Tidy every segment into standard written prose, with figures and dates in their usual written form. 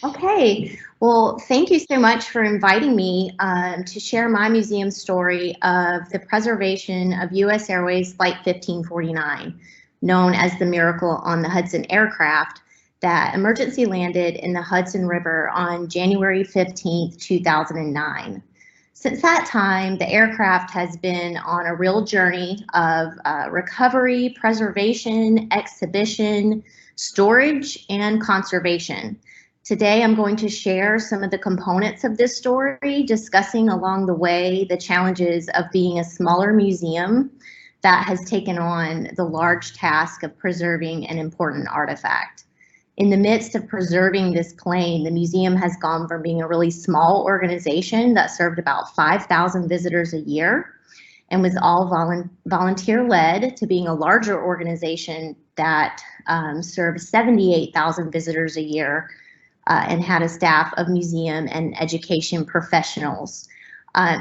Okay, well, thank you so much for inviting me to share my museum story of the preservation of U.S. Airways Flight 1549, known as the Miracle on the Hudson aircraft that emergency landed in the Hudson River on January 15th, 2009. Since that time, the aircraft has been on a real journey of recovery, preservation, exhibition, storage, and conservation. Today, I'm going to share some of the components of this story, discussing along the way the challenges of being a smaller museum that has taken on the large task of preserving an important artifact. In the midst of preserving this plane, the museum has gone from being a really small organization that served about 5,000 visitors a year and was all volunteer-led to being a larger organization that served 78,000 visitors a year and had a staff of museum and education professionals.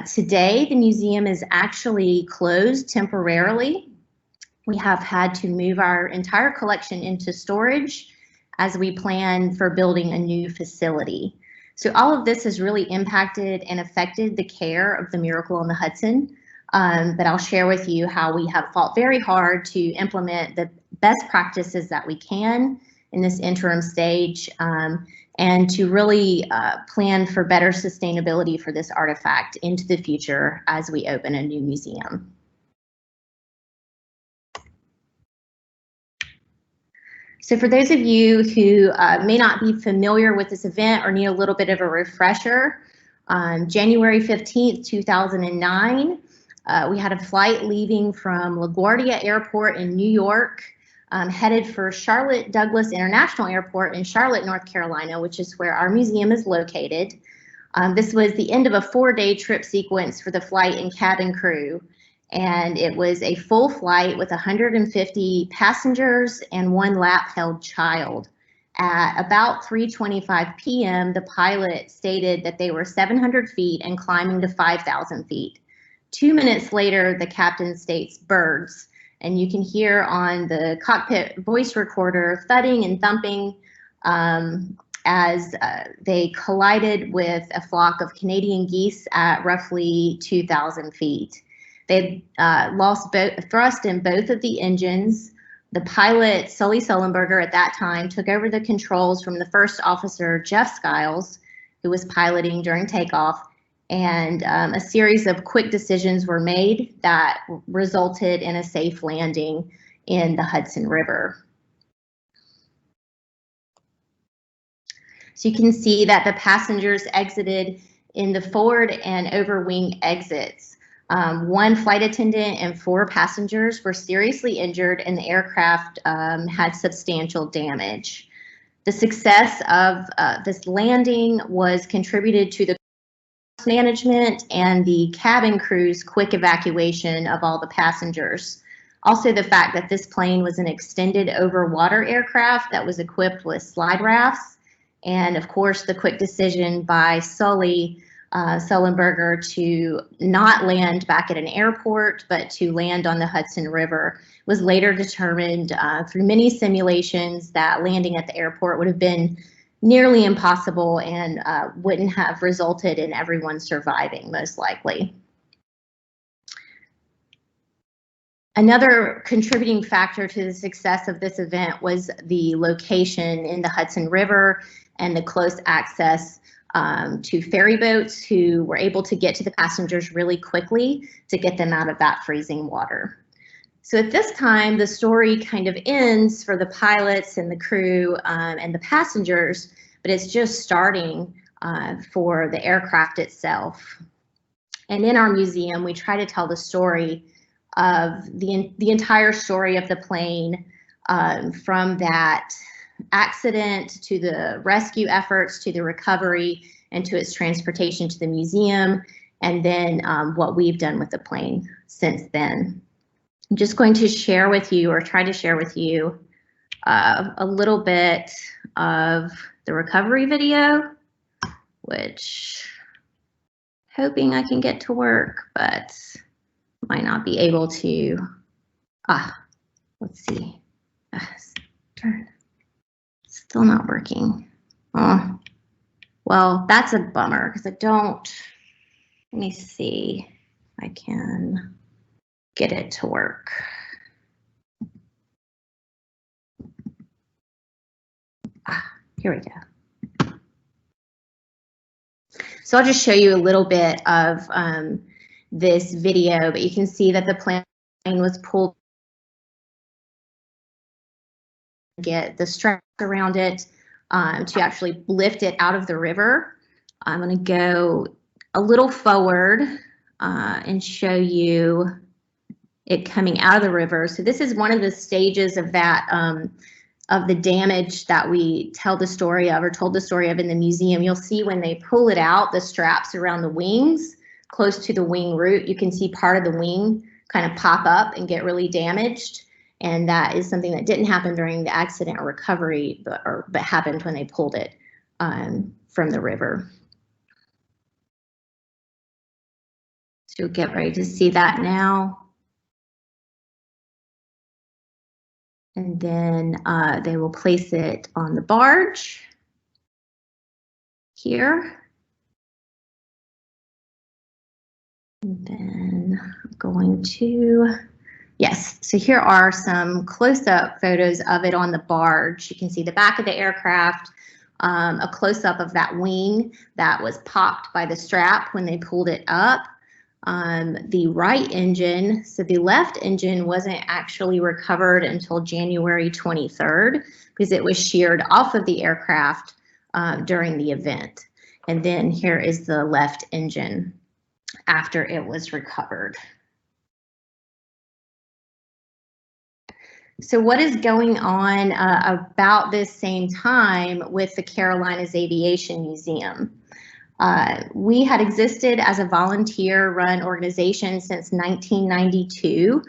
Today, the museum is actually closed temporarily. We have had to move our entire collection into storage as we plan for building a new facility. So all of this has really impacted and affected the care of the Miracle on the Hudson. But I'll share with you how we have fought very hard to implement the best practices that we can in this interim stage, and to really plan for better sustainability for this artifact into the future as we open a new museum. So for those of you who may not be familiar with this event or need a little bit of a refresher, on January 15th, 2009, we had a flight leaving from LaGuardia Airport in New York, headed for Charlotte Douglas International Airport in Charlotte, North Carolina, which is where our museum is located. This was the end of a 4-day trip sequence for the flight and cabin crew, and it was a full flight with 150 passengers and 1 lap-held child. At about 3:25 p.m., the pilot stated that they were 700 feet and climbing to 5,000 feet. 2 minutes later, the captain states birds, and you can hear on the cockpit voice recorder thudding and thumping as they collided with a flock of Canadian geese at roughly 2,000 feet. They lost thrust in both of the engines. The pilot, Sully Sullenberger, at that time took over the controls from the first officer, Jeff Skiles, who was piloting during takeoff, and a series of quick decisions were made that resulted in a safe landing in the Hudson River. So you can see that the passengers exited in the forward and overwing exits. 1 flight attendant and 4 passengers were seriously injured, and the aircraft had substantial damage. The success of this landing was contributed to the management and the cabin crew's quick evacuation of all the passengers. Also, the fact that this plane was an extended over water aircraft that was equipped with slide rafts, and of course the quick decision by Sully Sullenberger to not land back at an airport but to land on the Hudson River was later determined through many simulations that landing at the airport would have been nearly impossible and wouldn't have resulted in everyone surviving, most likely. Another contributing factor to the success of this event was the location in the Hudson River and the close access to ferry boats who were able to get to the passengers really quickly to get them out of that freezing water. So at this time, the story kind of ends for the pilots and the crew and the passengers, but it's just starting for the aircraft itself. And in our museum, we try to tell the story of the entire story of the plane, from that accident to the rescue efforts to the recovery and to its transportation to the museum, and then what we've done with the plane since then. I'm just going to share with you, or try to share with you, a little bit of the recovery video, which hoping I can get to work, but might not be able to. Let's see. Still not working. Oh, Well, that's a bummer because I don't, let me see if I can get it to work. Here we go. So I'll just show you a little bit of this video, but you can see that the plane was pulled, get the straps around it to actually lift it out of the river. I'm going to go a little forward and show you it coming out of the river. So this is one of the stages of that of the damage that we tell the story of, or told the story of in the museum. You'll see when they pull it out, the straps around the wings, close to the wing root, you can see part of the wing kind of pop up and get really damaged. And that is something that didn't happen during the accident or recovery, but happened when they pulled it from the river. So get ready to see that now. And then they will place it on the barge here. And then I'm going to, yes, so here are some close-up photos of it on the barge. You can see the back of the aircraft, a close-up of that wing that was popped by the strap when they pulled it up. The right engine, so the left engine wasn't actually recovered until January 23rd because it was sheared off of the aircraft during the event. And then here is the left engine after it was recovered. So what is going on about this same time with the Carolinas Aviation Museum? We had existed as a volunteer-run organization since 1992.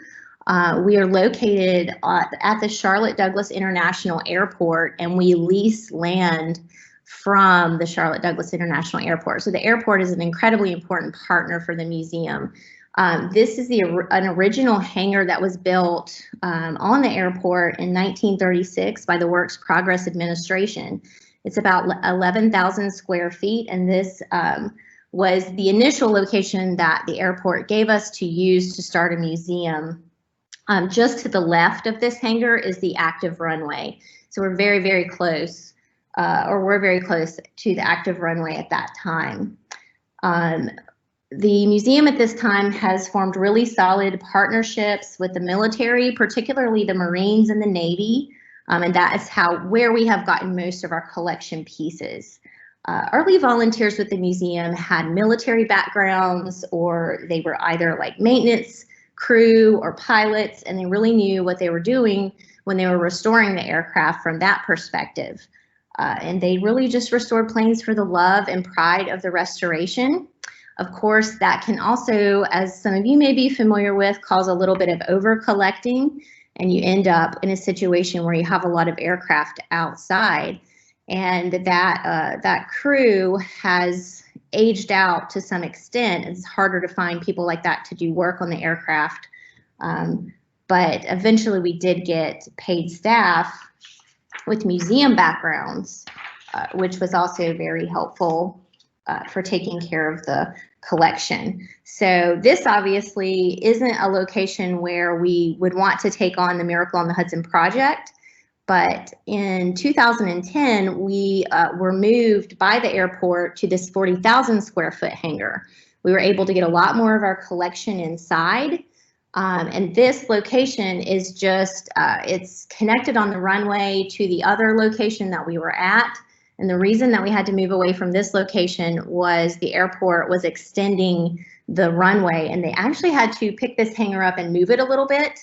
We are located at the Charlotte Douglas International Airport, and we lease land from the Charlotte Douglas International Airport. So the airport is an incredibly important partner for the museum. This is an original hangar that was built on the airport in 1936 by the Works Progress Administration. It's about 11,000 square feet, and this was the initial location that the airport gave us to use to start a museum. Just to the left of this hangar is the active runway. So we're very, very close, we're very close to the active runway at that time. The museum at this time has formed really solid partnerships with the military, particularly the Marines and the Navy. And that is where we have gotten most of our collection pieces. Early volunteers with the museum had military backgrounds, or they were either like maintenance crew or pilots, and they really knew what they were doing when they were restoring the aircraft from that perspective. And they really just restored planes for the love and pride of the restoration. Of course, that can also, as some of you may be familiar with, cause a little bit of over collecting, and you end up in a situation where you have a lot of aircraft outside, and that crew has aged out to some extent. It's harder to find people like that to do work on the aircraft, but eventually we did get paid staff with museum backgrounds, which was also very helpful for taking care of the collection. So this obviously isn't a location where we would want to take on the Miracle on the Hudson project, but in 2010 we were moved by the airport to this 40,000 square foot hangar. We were able to get a lot more of our collection inside, and this location is just, it's connected on the runway to the other location that we were at. And the reason that we had to move away from this location was the airport was extending the runway, and they actually had to pick this hangar up and move it a little bit.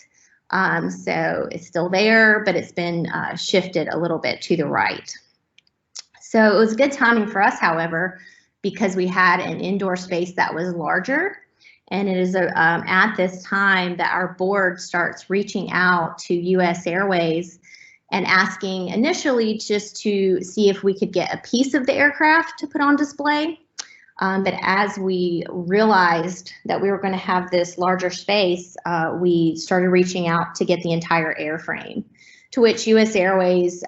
So it's still there, but it's been shifted a little bit to the right. So it was good timing for us, however, because we had an indoor space that was larger. And it is at this time that our board starts reaching out to US Airways and asking initially just to see if we could get a piece of the aircraft to put on display. But as we realized that we were going to have this larger space, we started reaching out to get the entire airframe, to which US Airways,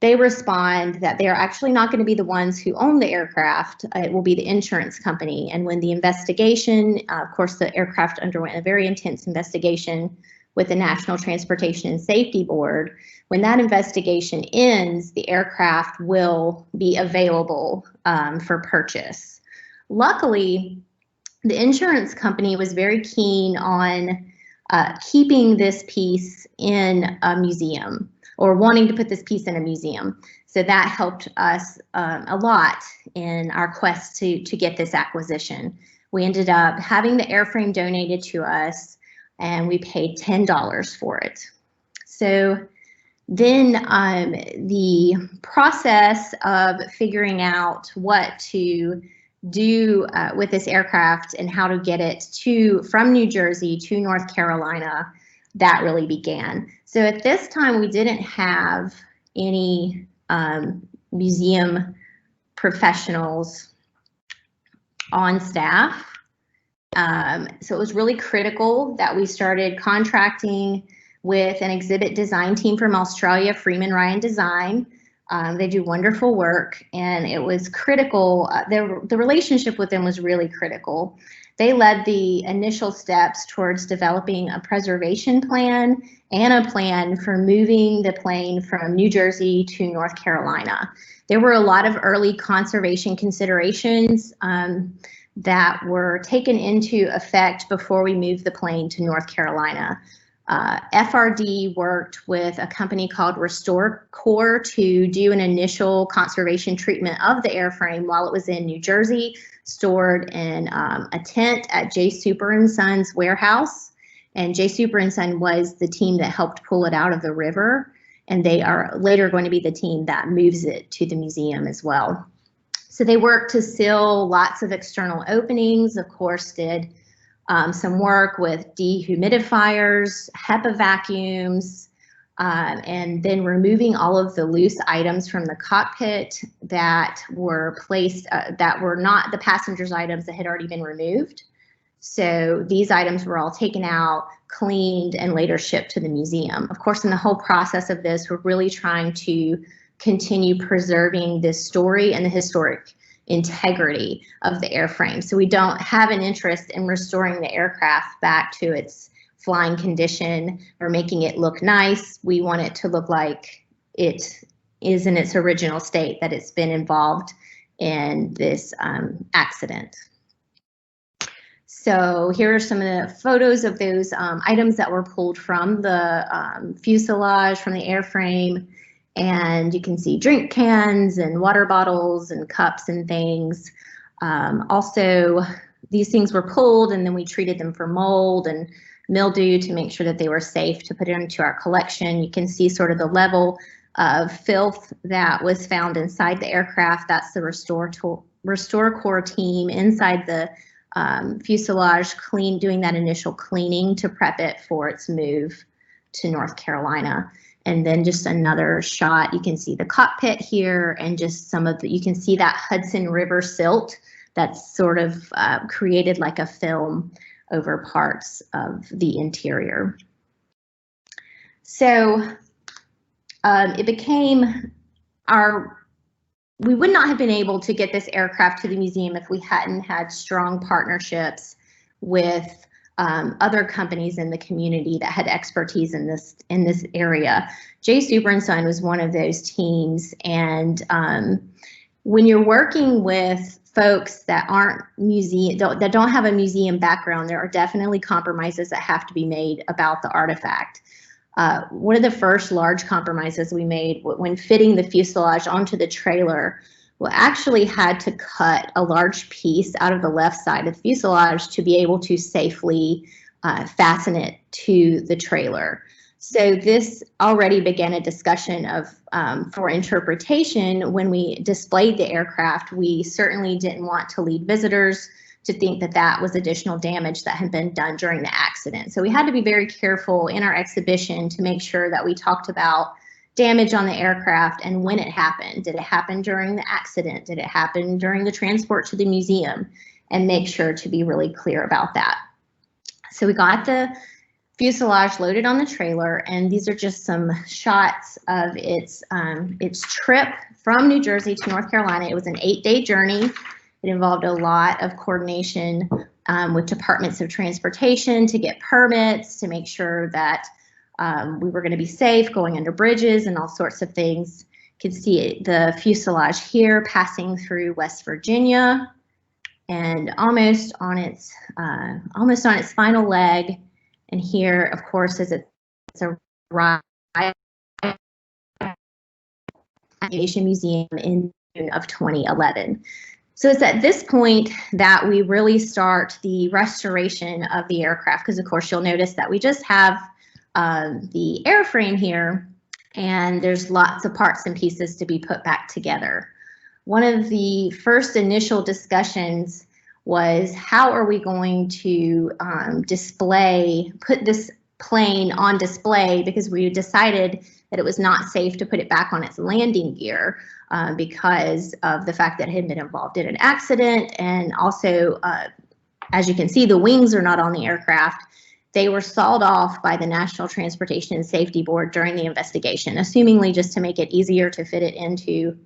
they respond that they are actually not going to be the ones who own the aircraft. It will be the insurance company. And when the investigation, of course, the aircraft underwent a very intense investigation with the National Transportation and Safety Board. When that investigation ends, the aircraft will be available for purchase. Luckily, the insurance company was very keen on keeping this piece in a museum, or wanting to put this piece in a museum. So that helped us a lot in our quest to get this acquisition. We ended up having the airframe donated to us, and we paid $10 for it. So then the process of figuring out what to do with this aircraft and how to get it from New Jersey to North Carolina, that really began. So at this time, we didn't have any museum professionals on staff. So it was really critical that we started contracting with an exhibit design team from Australia, Freeman Ryan Design. They do wonderful work, and it was critical. The relationship with them was really critical. They led the initial steps towards developing a preservation plan and a plan for moving the plane from New Jersey to North Carolina. There were a lot of early conservation considerations that were taken into effect before we moved the plane to North Carolina. FRD worked with a company called Restore Corps to do an initial conservation treatment of the airframe while it was in New Jersey, stored in a tent at J. Super & Sons warehouse. And J. Super & Son was the team that helped pull it out of the river, and they are later going to be the team that moves it to the museum as well. So they worked to seal lots of external openings, of course, did some work with dehumidifiers, HEPA vacuums, and then removing all of the loose items from the cockpit that were placed, that were not the passengers' items that had already been removed. So these items were all taken out, cleaned, and later shipped to the museum. Of course, in the whole process of this, we're really trying to continue preserving this story and the historic integrity of the airframe. So we don't have an interest in restoring the aircraft back to its flying condition or making it look nice. We want it to look like it is in its original state, that it's been involved in this accident. So here are some of the photos of those items that were pulled from the fuselage, from the airframe. And you can see drink cans and water bottles and cups and things. Also, these things were pulled, and then we treated them for mold and mildew to make sure that they were safe to put into our collection. You can see sort of the level of filth that was found inside the aircraft. That's the Restore Corps team inside the fuselage, doing that initial cleaning to prep it for its move to North Carolina. And then just another shot, you can see the cockpit here, and just some of the, you can see that Hudson River silt that's sort of created like a film over parts of the interior. So it became we would not have been able to get this aircraft to the museum if we hadn't had strong partnerships with other companies in the community that had expertise in this area. J. Super & Son was one of those teams, and when you're working with folks that aren't that don't have a museum background, there are definitely compromises that have to be made about the artifact. One of the first large compromises we made when fitting the fuselage onto the trailer, we actually had to cut a large piece out of the left side of the fuselage to be able to safely fasten it to the trailer. So this already began a discussion of for interpretation. When we displayed the aircraft, we certainly didn't want to lead visitors to think that that was additional damage that had been done during the accident. So we had to be very careful in our exhibition to make sure that we talked about damage on the aircraft and when it happened. Did it happen during the accident? Did it happen during the transport to the museum? And make sure to be really clear about that. So we got the fuselage loaded on the trailer, and these are just some shots of its trip from New Jersey to North Carolina. It was an 8-day journey. It involved a lot of coordination with departments of transportation to get permits, to make sure that we were going to be safe going under bridges and all sorts of things. You can see the fuselage here passing through West Virginia, and almost on its final leg. And here, of course, is it's a ride at Aviation Museum in June of 2011. So it's at this point that we really start the restoration of the aircraft, because of course you'll notice that we just have the airframe here, and there's lots of parts and pieces to be put back together. One of the first initial discussions was, how are we going to put this plane on display, because we decided that it was not safe to put it back on its landing gear because of the fact that it had been involved in an accident, and also, as you can see, the wings are not on the aircraft. They were sawed off by the National Transportation and Safety Board during the investigation, assumingly just to make it easier to fit it into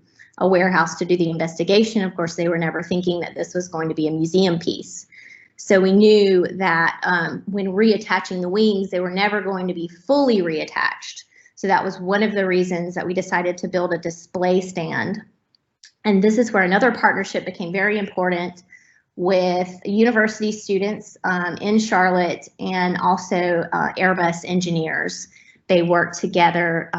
a warehouse to do the investigation. Of course, they were never thinking that this was going to be a museum piece. So we knew that when reattaching the wings, they were never going to be fully reattached. So that was one of the reasons that we decided to build a display stand. And this is where another partnership became very important with university students in Charlotte, and also Airbus engineers. They worked together.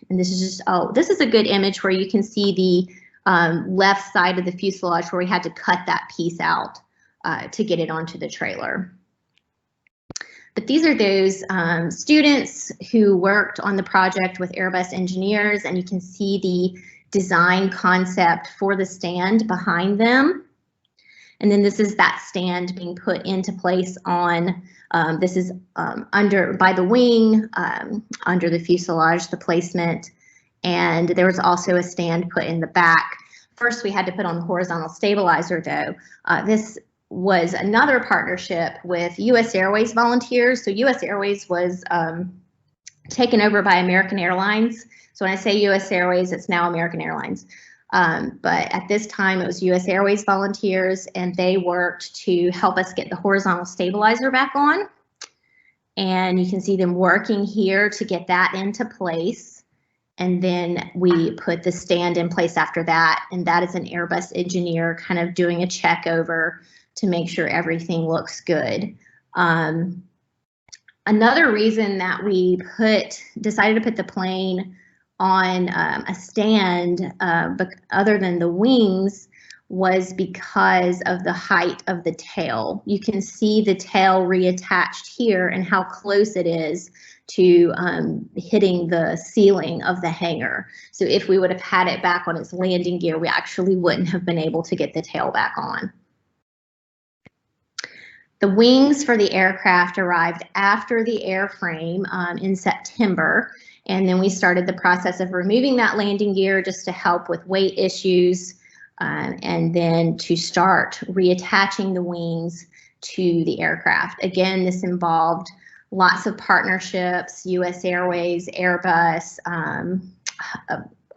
And this is just, this is a good image where you can see the left side of the fuselage where we had to cut that piece out to get it onto the trailer. But these are those students who worked on the project with Airbus engineers, and you can see the design concept for the stand behind them. And then this is that stand being put into place on, this is under by the wing, under the fuselage, the placement. And there was also a stand put in the back. First, we had to put on the horizontal stabilizer though. This was another partnership with US Airways volunteers. So US Airways was taken over by American Airlines. So when I say US Airways, it's now American Airlines. But at this time, it was US Airways volunteers, and they worked to help us get the horizontal stabilizer back on. And you can see them working here to get that into place. And then we put the stand in place after that. And that is an Airbus engineer kind of doing a check over to make sure everything looks good. Another reason that we decided to put the plane on a stand, but other than the wings, was because of the height of the tail. You can see the tail reattached here and how close it is to hitting the ceiling of the hangar. So if we would have had it back on its landing gear, we actually wouldn't have been able to get the tail back on. The wings for the aircraft arrived after the airframe in September. And then we started the process of removing that landing gear just to help with weight issues, and then to start reattaching the wings to the aircraft. Again, this involved lots of partnerships, US Airways, Airbus,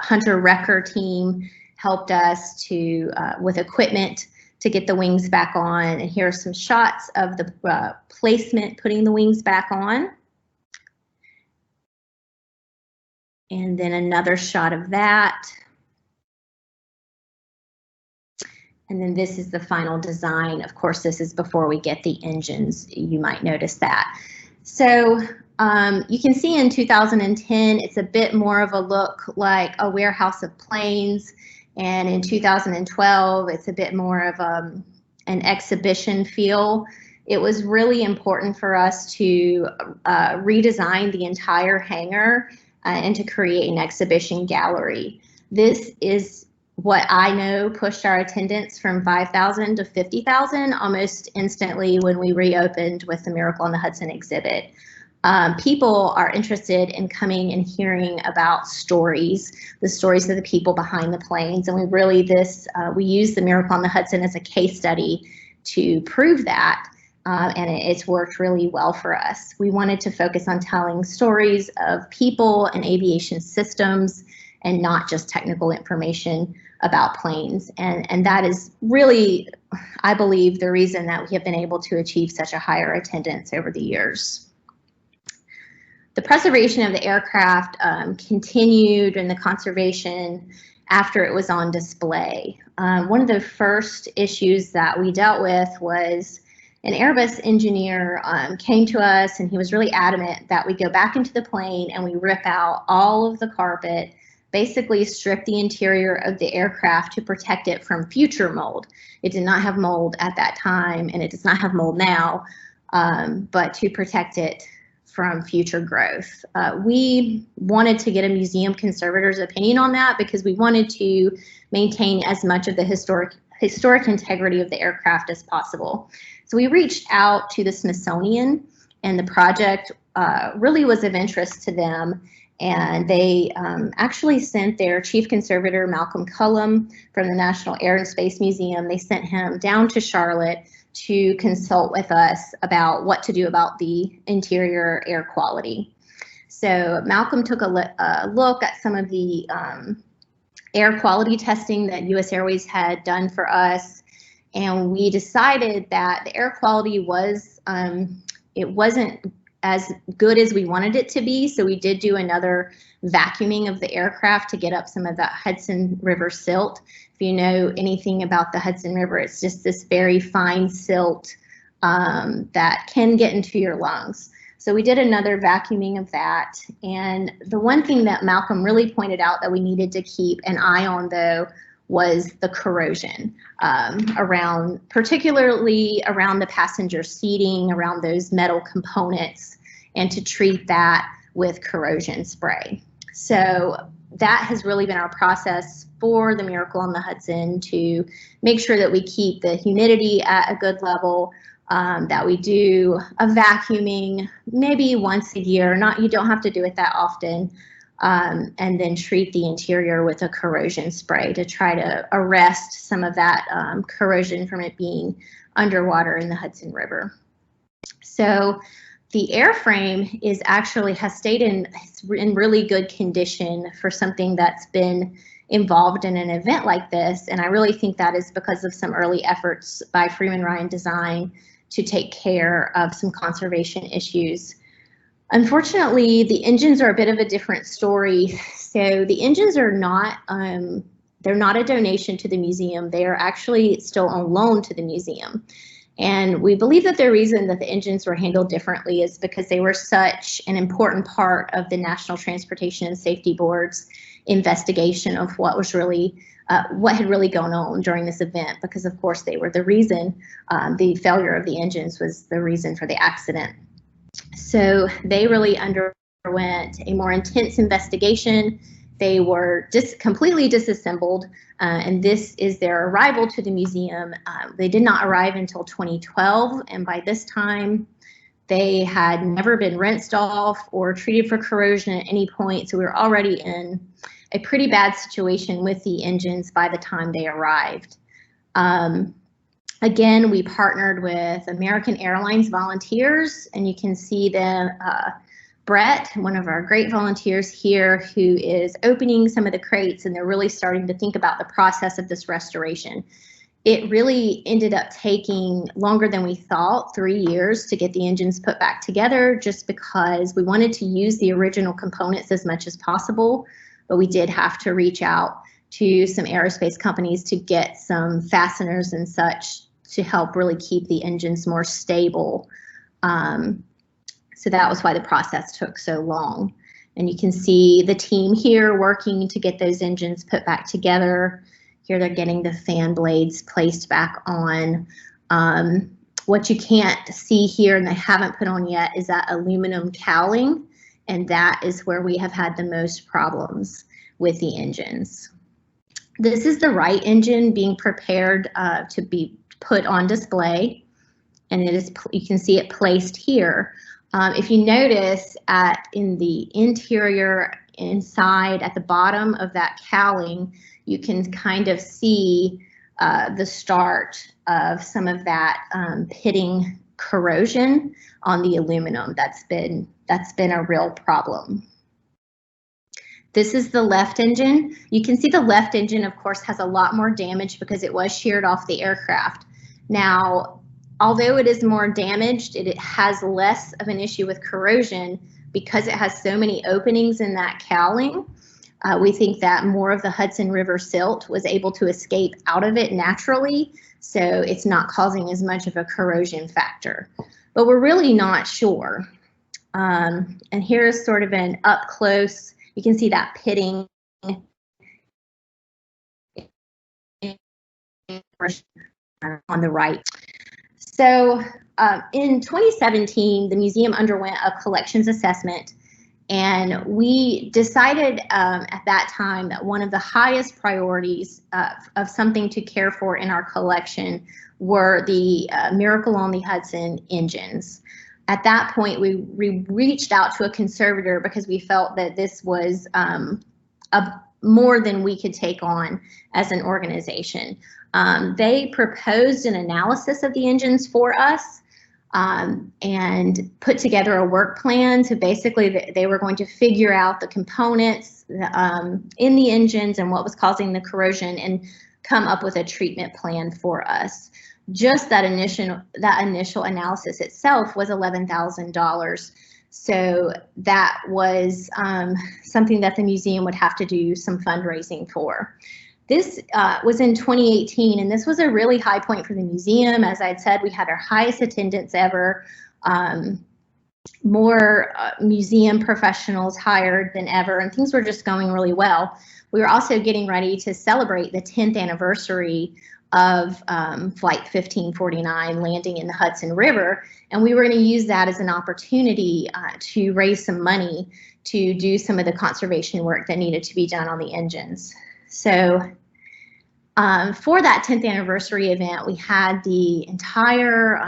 Hunter Wrecker team helped us to with equipment to get the wings back on. And here are some shots of the placement, putting the wings back on. And then another shot of that. And then this is the final design. Of course, this is before we get the engines. You might notice that. So you can see in 2010, it's a bit more of a look like a warehouse of planes. And in 2012, it's a bit more of an exhibition feel. It was really important for us to redesign the entire hangar and to create an exhibition gallery. This is what I know pushed our attendance from 5,000 to 50,000 almost instantly when we reopened with the Miracle on the Hudson exhibit. People are interested in coming and hearing about stories, the stories of the people behind the planes, and we use the Miracle on the Hudson as a case study to prove that. and it's worked really well for us. We wanted to focus on telling stories of people and aviation systems and not just technical information about planes. And that is really, I believe, the reason that we have been able to achieve such a higher attendance over the years. The preservation of the aircraft continued, and the conservation after it was on display. One of the first issues that we dealt with was an Airbus engineer came to us, and he was really adamant that we go back into the plane and we rip out all of the carpet, basically strip the interior of the aircraft to protect it from future mold. It did not have mold at that time, and it does not have mold now, but to protect it from future growth. We wanted to get a museum conservator's opinion on that because we wanted to maintain as much of the historic integrity of the aircraft as possible. So we reached out to the Smithsonian, and the project really was of interest to them. And they actually sent their chief conservator, Malcolm Cullum, from the National Air and Space Museum. They sent him down to Charlotte to consult with us about what to do about the interior air quality. So Malcolm took a look at some of the air quality testing that US Airways had done for us, and we decided that the air quality was, it wasn't as good as we wanted it to be, so we did do another vacuuming of the aircraft to get up some of that Hudson River silt. If you know anything about the Hudson River, it's just this very fine silt that can get into your lungs. So we did another vacuuming of that. And the one thing that Malcolm really pointed out that we needed to keep an eye on, though, was the corrosion particularly around the passenger seating, around those metal components, and to treat that with corrosion spray. So that has really been our process for the Miracle on the Hudson, to make sure that we keep the humidity at a good level, that we do a vacuuming maybe once a year. You don't have to do it that often, and then treat the interior with a corrosion spray to try to arrest some of that corrosion from it being underwater in the Hudson River. So the airframe has stayed in really good condition for something that's been involved in an event like this, and I really think that is because of some early efforts by Freeman Ryan Design to take care of some conservation issues. Unfortunately, the engines are a bit of a different story. So the engines are not, they're not a donation to the museum. They are actually still on loan to the museum. And we believe that the reason that the engines were handled differently is because they were such an important part of the National Transportation and Safety Board's investigation of what was really, what had really gone on during this event, because of course they were the reason, the failure of the engines was the reason for the accident. So they really underwent a more intense investigation. They were completely disassembled, and this is their arrival to the museum. They did not arrive until 2012, and by this time, they had never been rinsed off or treated for corrosion at any point, so we were already in a pretty bad situation with the engines by the time they arrived. Again, we partnered with American Airlines volunteers, and you can see them, Brett, one of our great volunteers here, who is opening some of the crates, and they're really starting to think about the process of this restoration. It really ended up taking longer than we thought, 3 years, to get the engines put back together, just because we wanted to use the original components as much as possible, but we did have to reach out to some aerospace companies to get some fasteners and such to help really keep the engines more stable. So that was why the process took so long. And you can see the team here working to get those engines put back together. Here they're getting the fan blades placed back on. What you can't see here and they haven't put on yet is that aluminum cowling, and that is where we have had the most problems with the engines. This is the right engine being prepared to be put on display, and it is, you can see it placed here. If you notice in the interior inside at the bottom of that cowling, you can kind of see the start of some of that pitting corrosion on the aluminum. That's been a real problem. This is the left engine. You can see the left engine, of course, has a lot more damage because it was sheared off the aircraft. Now, although it is more damaged, it has less of an issue with corrosion because it has so many openings in that cowling. We think that more of the Hudson River silt was able to escape out of it naturally, so it's not causing as much of a corrosion factor. But we're really not sure. And here's sort of an up close. You can see that pitting on the right. So in 2017, the museum underwent a collections assessment, and we decided at that time that one of the highest priorities of something to care for in our collection were the Miracle on the Hudson engines. At that point, we reached out to a conservator because we felt that this was more than we could take on as an organization. They proposed an analysis of the engines for us and put together a work plan. So basically, they were going to figure out the components in the engines and what was causing the corrosion and come up with a treatment plan for us. Just that initial analysis itself was $11,000. So that was something that the museum would have to do some fundraising for. This was in 2018, and this was a really high point for the museum. As I'd said, we had our highest attendance ever, more museum professionals hired than ever, and things were just going really well. We were also getting ready to celebrate the 10th anniversary of Flight 1549 landing in the Hudson River, and we were going to use that as an opportunity to raise some money to do some of the conservation work that needed to be done on the engines. So for that 10th anniversary event, we had the entire,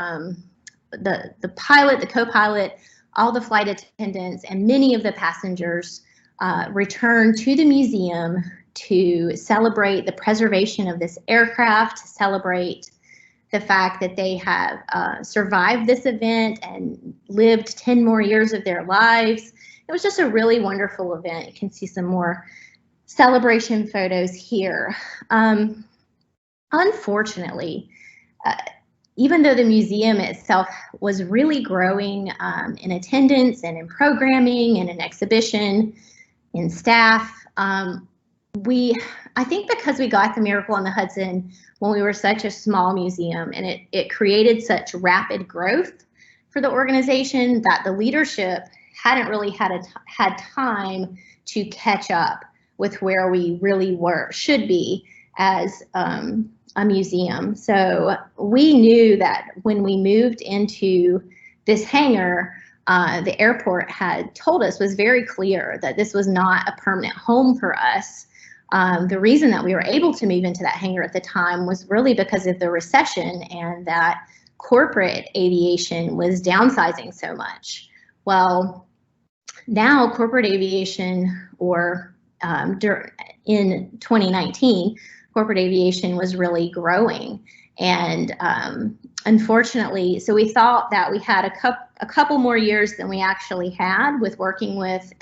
the pilot, the co-pilot, all the flight attendants, and many of the passengers return to the museum to celebrate the preservation of this aircraft, to celebrate the fact that they have survived this event and lived 10 more years of their lives. It was just a really wonderful event. You can see some more celebration photos here. Unfortunately, even though the museum itself was really growing in attendance and in programming and in exhibition, in staff, I think because we got the Miracle on the Hudson when we were such a small museum, and it created such rapid growth for the organization that the leadership hadn't really had time to catch up with where we really should be as a museum. So we knew that when we moved into this hangar, the airport had told us, was very clear that this was not a permanent home for us. The reason that we were able to move into that hangar at the time was really because of the recession and that corporate aviation was downsizing so much. Well, now corporate aviation, or in 2019, corporate aviation was really growing. And unfortunately, so we thought that we had a couple more years than we actually had with working with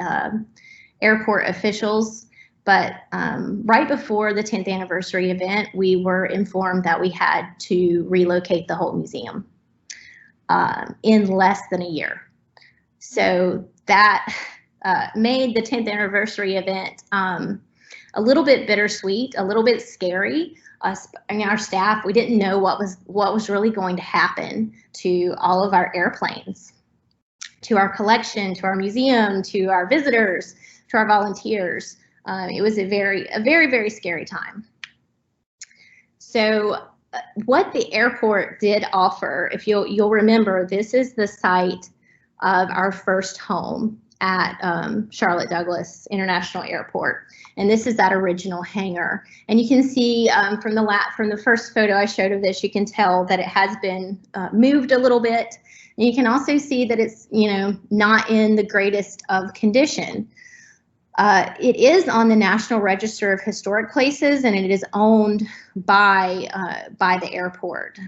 airport officials. But right before the 10th anniversary event, we were informed that we had to relocate the whole museum in less than a year. So that made the 10th anniversary event a little bit bittersweet, a little bit scary. Our staff, we didn't know what was really going to happen to all of our airplanes, to our collection, to our museum, to our visitors, to our volunteers. It was a very, very scary time. So what the airport did offer, if you'll remember, this is the site of our first home at Charlotte Douglas International Airport. And this is that original hangar. And you can see from the first photo I showed of this, you can tell that it has been moved a little bit. And you can also see that it's, not in the greatest of condition. It is on the National Register of Historic Places, and it is owned by the airport.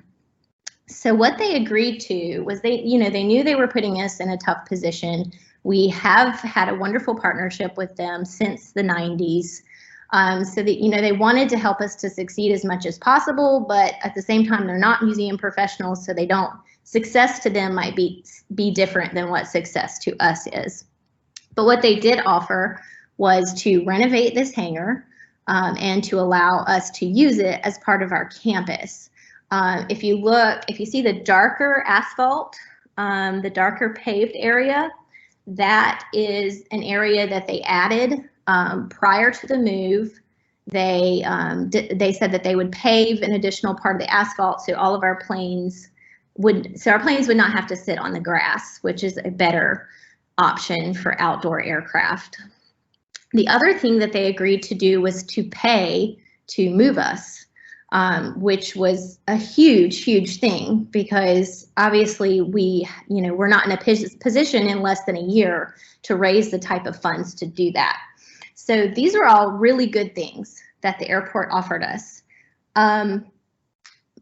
So what they agreed to was they knew they were putting us in a tough position. We have had a wonderful partnership with them since the 90s. So that, they wanted to help us to succeed as much as possible, but at the same time, they're not museum professionals, so success to them might be different than what success to us is. But what they did offer was to renovate this hangar and to allow us to use it as part of our campus. If you see the darker asphalt, the darker paved area, that is an area that they added prior to the move. They said that they would pave an additional part of the asphalt so all of our planes would not have to sit on the grass, which is a better option for outdoor aircraft. The other thing that they agreed to do was to pay to move us, which was a huge thing, because obviously we're not in a position in less than a year to raise the type of funds to do that. So these are all really good things that the airport offered us.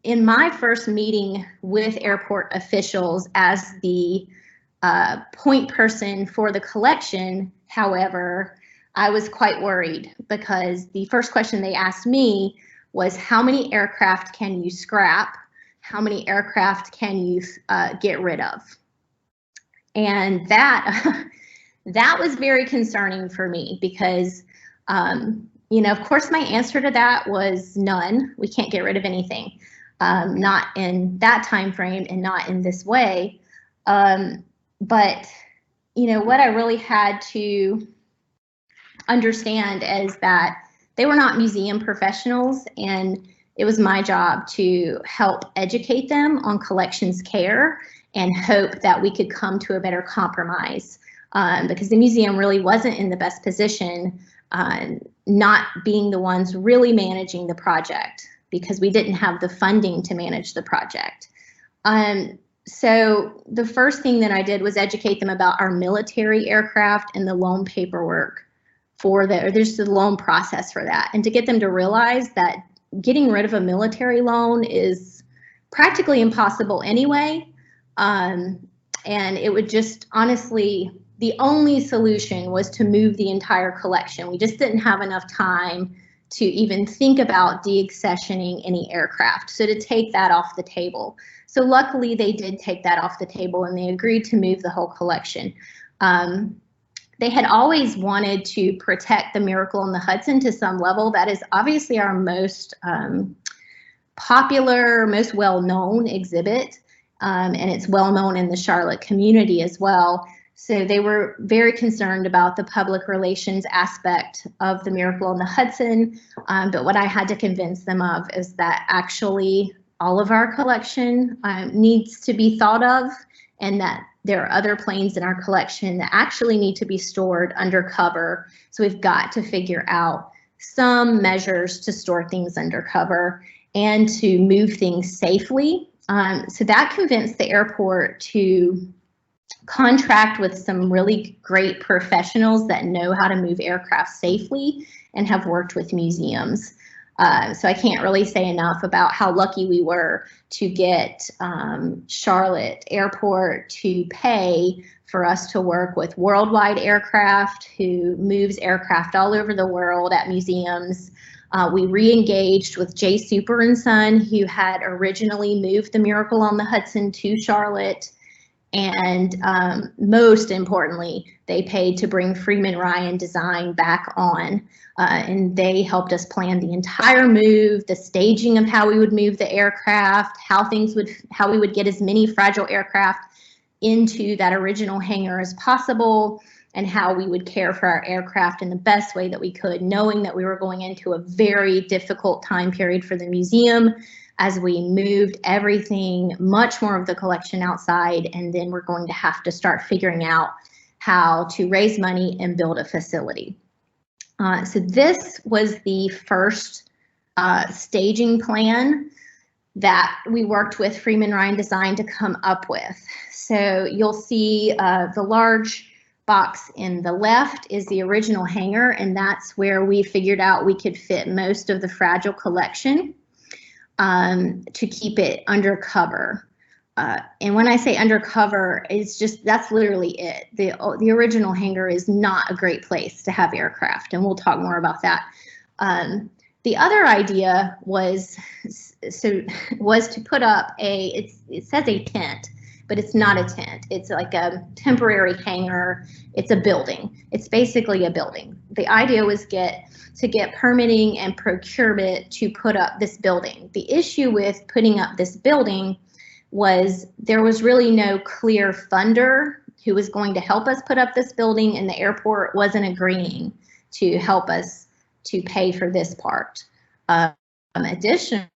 In my first meeting with airport officials as the point person for the collection, however, I was quite worried, because the first question they asked me was, how many aircraft can you scrap? How many aircraft can you get rid of? And that was very concerning for me, because of course my answer to that was none. We can't get rid of anything, not in that time frame and not in this way. But what I really had to understand is that they were not museum professionals, and it was my job to help educate them on collections care and hope that we could come to a better compromise, because the museum really wasn't in the best position, not being the ones really managing the project, because we didn't have the funding to manage the project. So the first thing that I did was educate them about our military aircraft and the loan paperwork there's the loan process for that, and to get them to realize that getting rid of a military loan is practically impossible anyway. And it would just, honestly, the only solution was to move the entire collection. We just didn't have enough time to even think about deaccessioning any aircraft, so to take that off the table. So luckily they did take that off the table, and they agreed to move the whole collection. They had always wanted to protect the Miracle on the Hudson to some level. That is obviously our most popular, most well-known exhibit, and it's well-known in the Charlotte community as well. So they were very concerned about the public relations aspect of the Miracle on the Hudson, but what I had to convince them of is that actually all of our collection needs to be thought of, and that there are other planes in our collection that actually need to be stored undercover. So we've got to figure out some measures to store things undercover and to move things safely. So that convinced the airport to contract with some really great professionals that know how to move aircraft safely and have worked with museums. So I can't really say enough about how lucky we were to get Charlotte Airport to pay for us to work with Worldwide Aircraft, who moves aircraft all over the world at museums. We re-engaged with J. Super & Son, who had originally moved the Miracle on the Hudson to Charlotte. And most importantly, they paid to bring Freeman Ryan Design back on, and they helped us plan the entire move, the staging of how we would move the aircraft, how we would get as many fragile aircraft into that original hangar as possible, and how we would care for our aircraft in the best way that we could, knowing that we were going into a very difficult time period for the museum, as we moved everything, much more of the collection outside, and then we're going to have to start figuring out how to raise money and build a facility. So this was the first staging plan that we worked with Freeman Ryan Design to come up with. So you'll see the large box in the left is the original hangar, and that's where we figured out we could fit most of the fragile collection to keep it undercover. and when I say undercover, it's just, that's literally it. The original hangar is not a great place to have aircraft, and we'll talk more about that. The other idea was to put up it says a tent, but it's not a tent. It's like a temporary hangar. It's a building. It's basically a building. The idea was to get permitting and procurement to put up this building. The issue with putting up this building was there was really no clear funder who was going to help us put up this building, and the airport wasn't agreeing to help us to pay for this part. Additionally,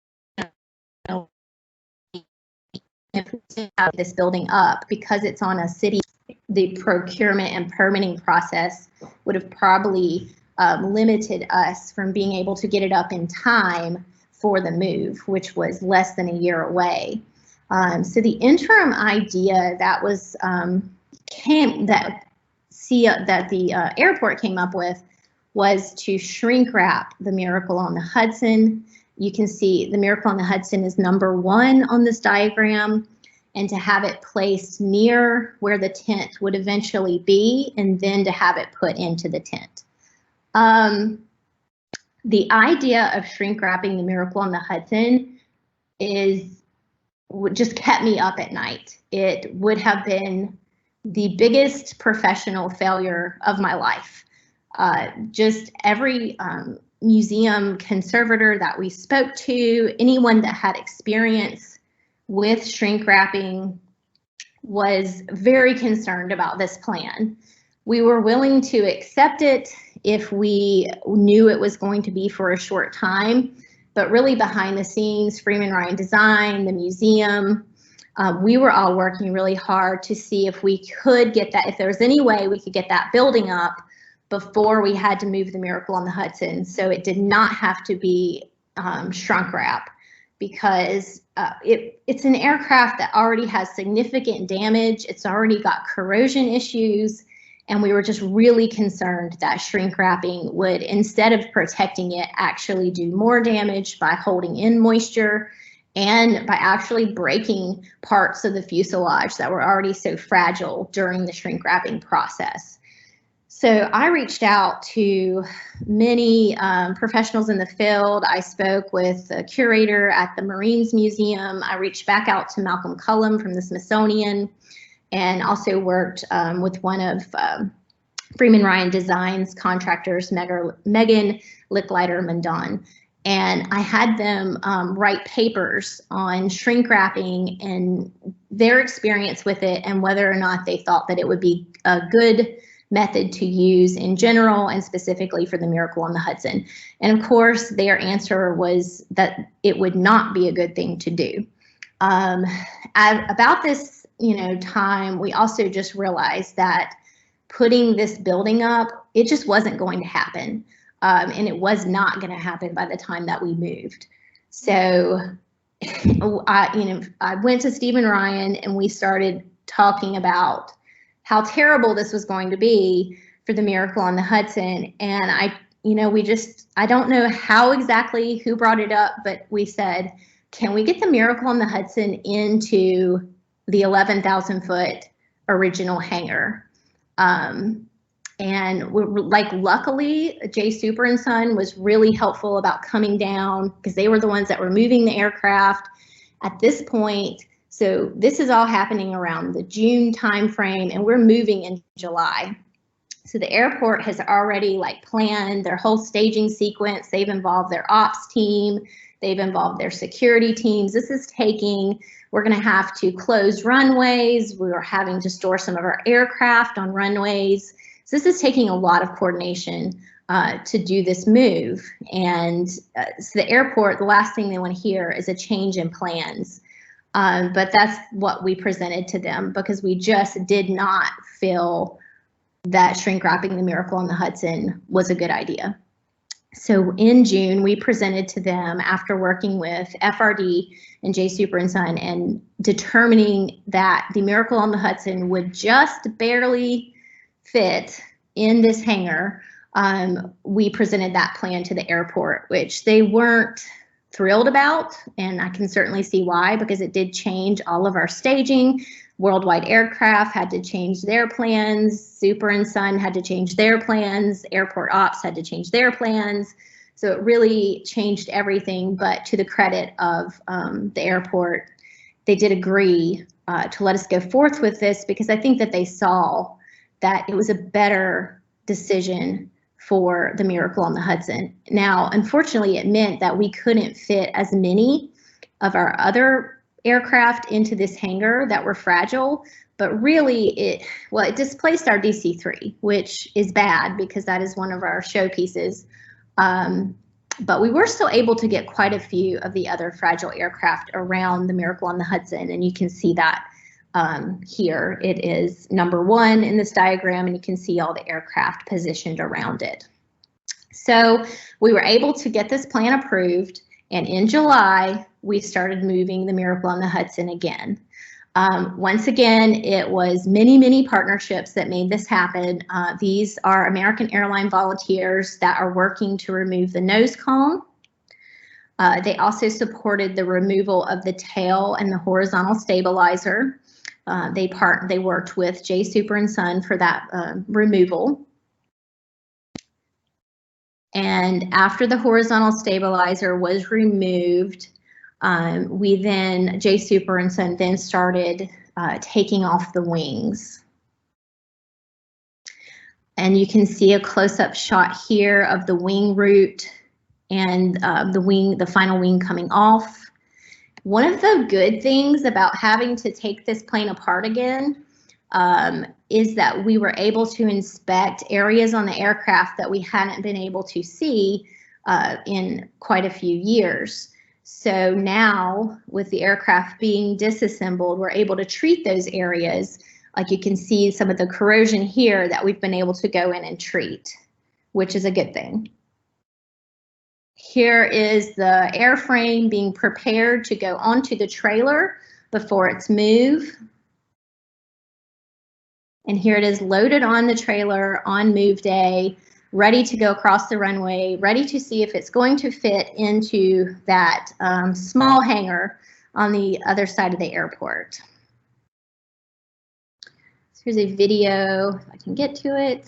this building up, because it's on a city, the procurement and permitting process would have probably limited us from being able to get it up in time for the move, which was less than a year away. So the interim idea that was that the airport came up with was to shrink wrap the Miracle on the Hudson. You can see the Miracle on the Hudson is number 1 on this diagram, and to have it placed near where the tent would eventually be, and then to have it put into the tent. The idea of shrink wrapping the Miracle on the Hudson just kept me up at night. It would have been the biggest professional failure of my life. Just every museum conservator that we spoke to, anyone that had experience with shrink wrapping, was very concerned about this plan. We were willing to accept it if we knew it was going to be for a short time, but really behind the scenes, Freeman Ryan Design, the museum, we were all working really hard to see if we could get that, if there was any way we could get that building up before we had to move the Miracle on the Hudson, so it did not have to be shrunk wrap, because it's an aircraft that already has significant damage. It's already got corrosion issues, and we were just really concerned that shrink wrapping would, instead of protecting it, actually do more damage by holding in moisture and by actually breaking parts of the fuselage that were already so fragile during the shrink wrapping process. So I reached out to many professionals in the field. I spoke with a curator at the Marines Museum. I reached back out to Malcolm Cullum from the Smithsonian, and also worked with one of Freeman Ryan Design's contractors, Megan Licklider-Mendon. And I had them write papers on shrink wrapping and their experience with it, and whether or not they thought that it would be a good method to use in general and specifically for the Miracle on the Hudson. And of course, their answer was that it would not be a good thing to do. About this, time, we also just realized that putting this building up, it just wasn't going to happen. And it was not going to happen by the time that we moved. So I went to Stephen Ryan, and we started talking about how terrible this was going to be for the Miracle on the Hudson. And I don't know how exactly who brought it up, but we said, can we get the Miracle on the Hudson into the 11,000 foot original hangar? And luckily, Jay Super and Son was really helpful about coming down, because they were the ones that were moving the aircraft at this point. So this is all happening around the June timeframe, and we're moving in July. So the airport has already planned their whole staging sequence. They've involved their ops team. They've involved their security teams. We're going to have to close runways. We are having to store some of our aircraft on runways. So this is taking a lot of coordination to do this move. And so the airport, the last thing they want to hear is a change in plans. But that's what we presented to them, because we just did not feel that shrink wrapping the Miracle on the Hudson was a good idea. So in June, we presented to them, after working with FRD and Jay Super and Son, and determining that the Miracle on the Hudson would just barely fit in this hangar. We presented that plan to the airport, which they weren't thrilled about, and I can certainly see why, because it did change all of our staging. Worldwide Aircraft had to change their plans. Super and Son had to change their plans. Airport Ops had to change their plans. So it really changed everything, but to the credit of the airport, they did agree to let us go forth with this, because I think that they saw that it was a better decision for the Miracle on the Hudson. Now, unfortunately, it meant that we couldn't fit as many of our other aircraft into this hangar that were fragile, but really it displaced our DC-3, which is bad because that is one of our showpieces. But we were still able to get quite a few of the other fragile aircraft around the Miracle on the Hudson, and you can see that here. It is number 1 in this diagram, and you can see all the aircraft positioned around it. So we were able to get this plan approved, and in July, we started moving the Miracle on the Hudson again. Once again, it was many partnerships that made this happen. These are American Airline volunteers that are working to remove the nose cone. They also supported the removal of the tail and the horizontal stabilizer. They worked with J Super and Son for that removal. And after the horizontal stabilizer was removed, J Super and Son then started taking off the wings. And you can see a close-up shot here of the wing root and the final wing coming off. One of the good things about having to take this plane apart again is that we were able to inspect areas on the aircraft that we hadn't been able to see in quite a few years. So now, with the aircraft being disassembled, we're able to treat those areas. Like you can see some of the corrosion here that we've been able to go in and treat, which is a good thing. Here is the airframe being prepared to go onto the trailer before its move. And here it is loaded on the trailer on move day, ready to go across the runway, ready to see if it's going to fit into that small hangar on the other side of the airport. So here's a video, if I can get to it.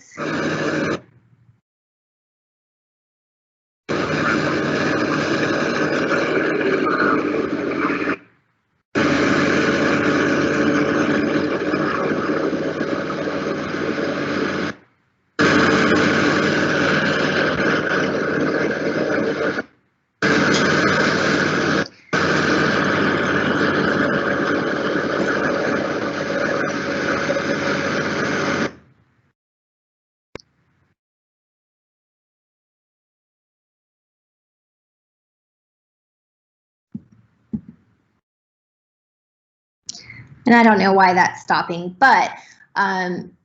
And I don't know why that's stopping, but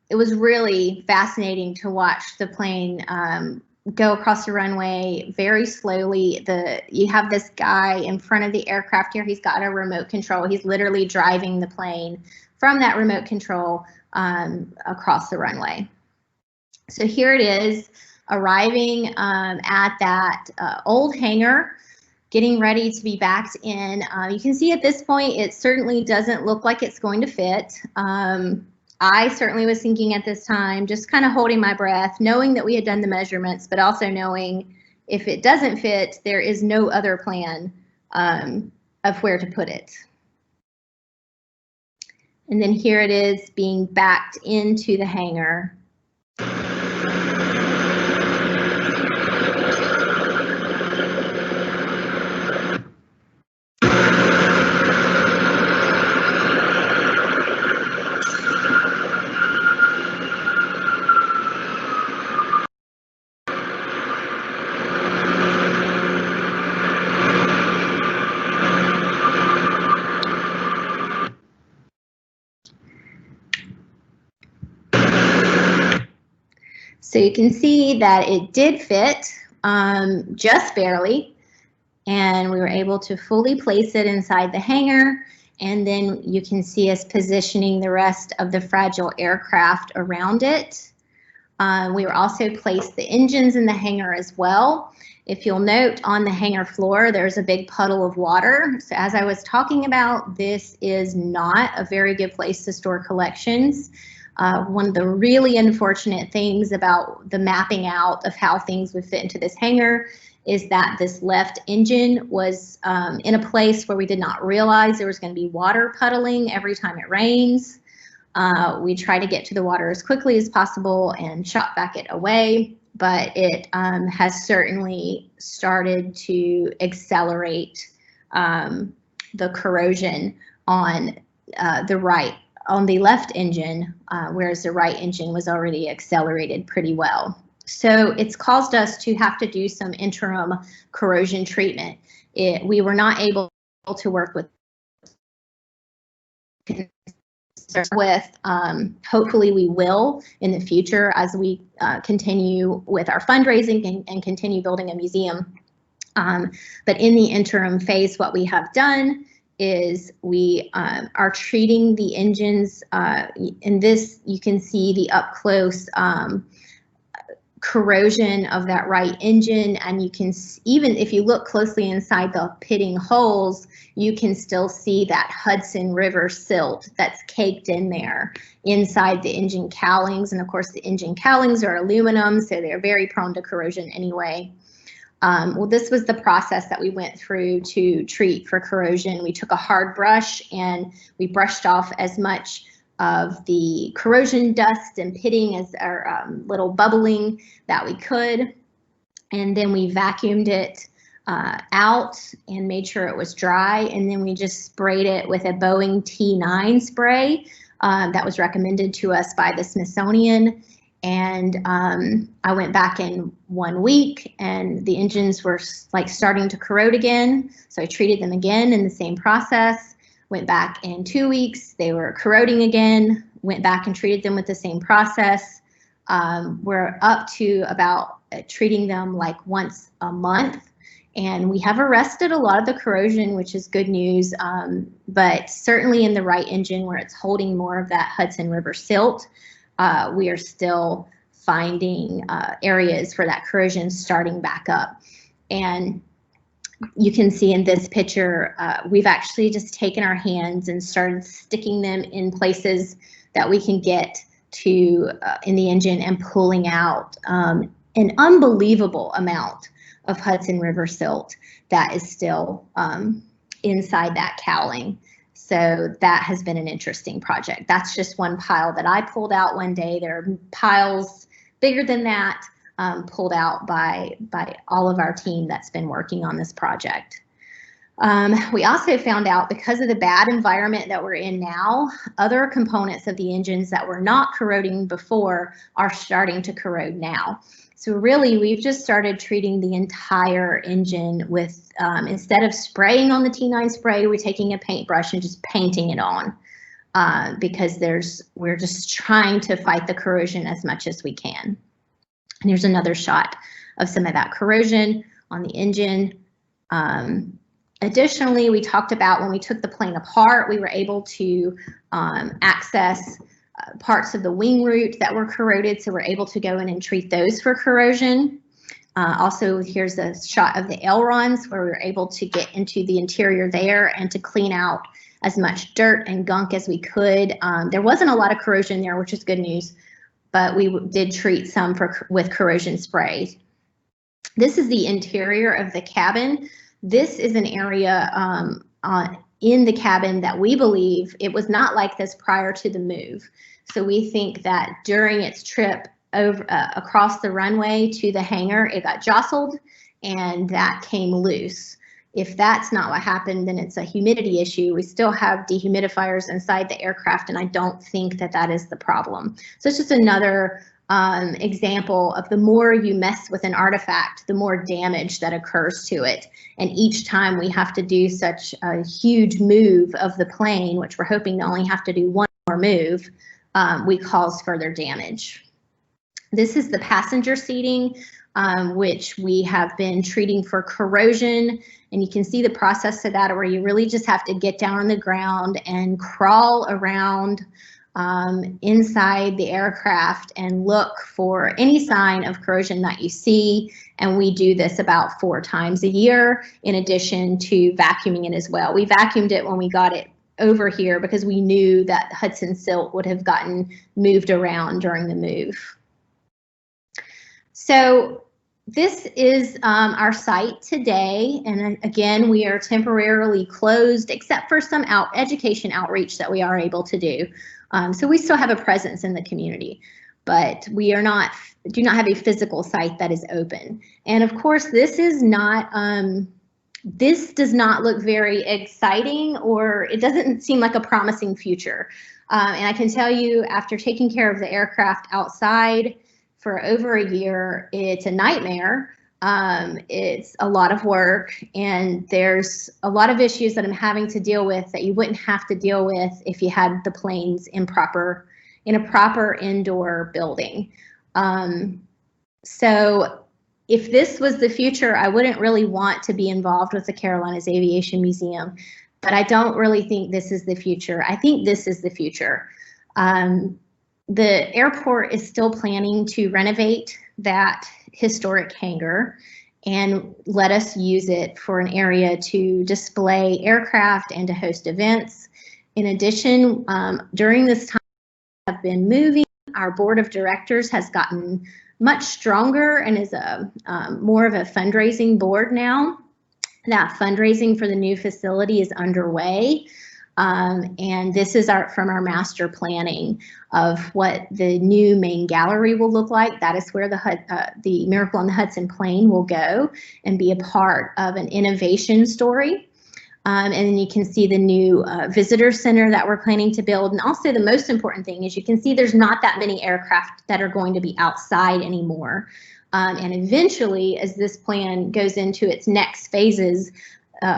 it was really fascinating to watch the plane go across the runway very slowly. You have this guy in front of the aircraft here. He's got a remote control. He's literally driving the plane from that remote control across the runway. So here it is, arriving at that old hangar, getting ready to be backed in. You can see at this point, it certainly doesn't look like it's going to fit. I certainly was thinking at this time, just kind of holding my breath, knowing that we had done the measurements, but also knowing if it doesn't fit, there is no other plan of where to put it. And then here it is being backed into the hangar. So you can see that it did fit just barely, and we were able to fully place it inside the hangar. And then you can see us positioning the rest of the fragile aircraft around it. We were also placed the engines in the hangar as well. If you'll note on the hangar floor, there's a big puddle of water. So as I was talking about, this is not a very good place to store collections. One of the really unfortunate things about the mapping out of how things would fit into this hangar is that this left engine was in a place where we did not realize there was going to be water puddling every time it rains. We try to get to the water as quickly as possible and shot back it away, but it has certainly started to accelerate the corrosion on the left engine, whereas the right engine was already accelerated pretty well. So it's caused us to have to do some interim corrosion treatment. We were not able to work with hopefully we will in the future as we continue with our fundraising and continue building a museum. But in the interim phase, what we have done is we are treating the engines. In this, you can see the up close corrosion of that right engine, and you can even if you look closely inside the pitting holes, you can still see that Hudson River silt that's caked in there inside the engine cowlings. And of course the engine cowlings are aluminum, so they're very prone to corrosion anyway. Well, this was the process that we went through to treat for corrosion. We took a hard brush and we brushed off as much of the corrosion dust and pitting as our little bubbling that we could. And then we vacuumed it out and made sure it was dry. And then we just sprayed it with a Boeing T9 spray that was recommended to us by the Smithsonian. And I went back in 1 week and the engines were like starting to corrode again. So I treated them again in the same process. Went back in 2 weeks, they were corroding again, went back and treated them with the same process. We're up to about treating them like once a month, and we have arrested a lot of the corrosion, which is good news, but certainly in the right engine where it's holding more of that Hudson River silt, we are still finding areas for that corrosion starting back up. And you can see in this picture, we've actually just taken our hands and started sticking them in places that we can get to in the engine and pulling out an unbelievable amount of Hudson River silt that is still inside that cowling. So that has been an interesting project. That's just one pile that I pulled out one day. There are piles bigger than that. Pulled out by all of our team that's been working on this project. We also found out because of the bad environment that we're in now, other components of the engines that were not corroding before are starting to corrode now. So really, we've just started treating the entire engine with, instead of spraying on the T9 spray, we're taking a paintbrush and just painting it on because we're just trying to fight the corrosion as much as we can. And here's another shot of some of that corrosion on the engine. Additionally, we talked about when we took the plane apart, we were able to access parts of the wing root that were corroded, so we're able to go in and treat those for corrosion. Also, here's a shot of the ailerons where we were able to get into the interior there and to clean out as much dirt and gunk as we could. There wasn't a lot of corrosion there, which is good news, but we did treat some with corrosion spray. This is the interior of the cabin. This is an area in the cabin that we believe it was not like this prior to the move. So we think that during its trip over across the runway to the hangar, it got jostled and that came loose. If that's not what happened, then it's a humidity issue. We still have dehumidifiers inside the aircraft, and I don't think that that is the problem. So it's just another example of the more you mess with an artifact, the more damage that occurs to it. And each time we have to do such a huge move of the plane, which we're hoping to only have to do one more move, we cause further damage. This is the passenger seating, which we have been treating for corrosion. And you can see the process of that where you really just have to get down on the ground and crawl around inside the aircraft and look for any sign of corrosion that you see. And we do this about 4 times a year, in addition to vacuuming it as well. We vacuumed it when we got it over here because we knew that Hudson silt would have gotten moved around during the move. So this is our site today, and again, we are temporarily closed except for some education outreach that we are able to do. So we still have a presence in the community, but we do not have a physical site that is open. And of course, this is not, this does not look very exciting, or it doesn't seem like a promising future. And I can tell you, after taking care of the aircraft outside for over a year, it's a nightmare. It's a lot of work, and there's a lot of issues that I'm having to deal with that you wouldn't have to deal with if you had the planes in a proper indoor building. So if this was the future, I wouldn't really want to be involved with the Carolinas Aviation Museum, but I don't really think this is the future. I think this is the future. The airport is still planning to renovate that historic hangar and let us use it for an area to display aircraft and to host events. In addition, during this time we have been moving, our board of directors has gotten much stronger and is more of a fundraising board now. That fundraising for the new facility is underway. And this is from our master planning of what the new main gallery will look like. That is where the Miracle on the Hudson plane will go and be a part of an innovation story. And then you can see the new visitor center that we're planning to build. And also the most important thing is you can see there's not that many aircraft that are going to be outside anymore. And eventually, as this plan goes into its next phases,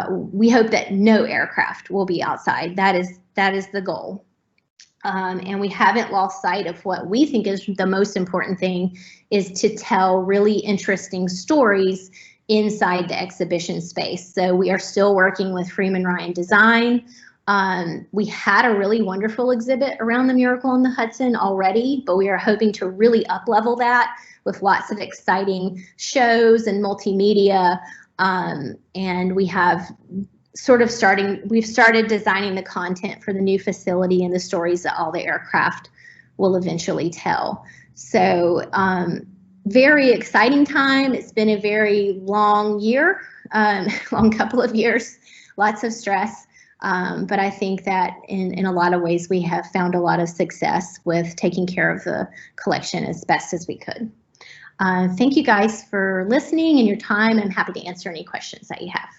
we hope that no aircraft will be outside. That is the goal. And we haven't lost sight of what we think is the most important thing, is to tell really interesting stories inside the exhibition space. So we are still working with Freeman Ryan Design. We had a really wonderful exhibit around the Miracle on the Hudson already, but we are hoping to really up-level that with lots of exciting shows and multimedia. And we have we've started designing the content for the new facility and the stories that all the aircraft will eventually tell. So very exciting time. It's been a very long year, long couple of years, lots of stress. But I think that in a lot of ways we have found a lot of success with taking care of the collection as best as we could. Thank you guys for listening and your time. I'm happy to answer any questions that you have.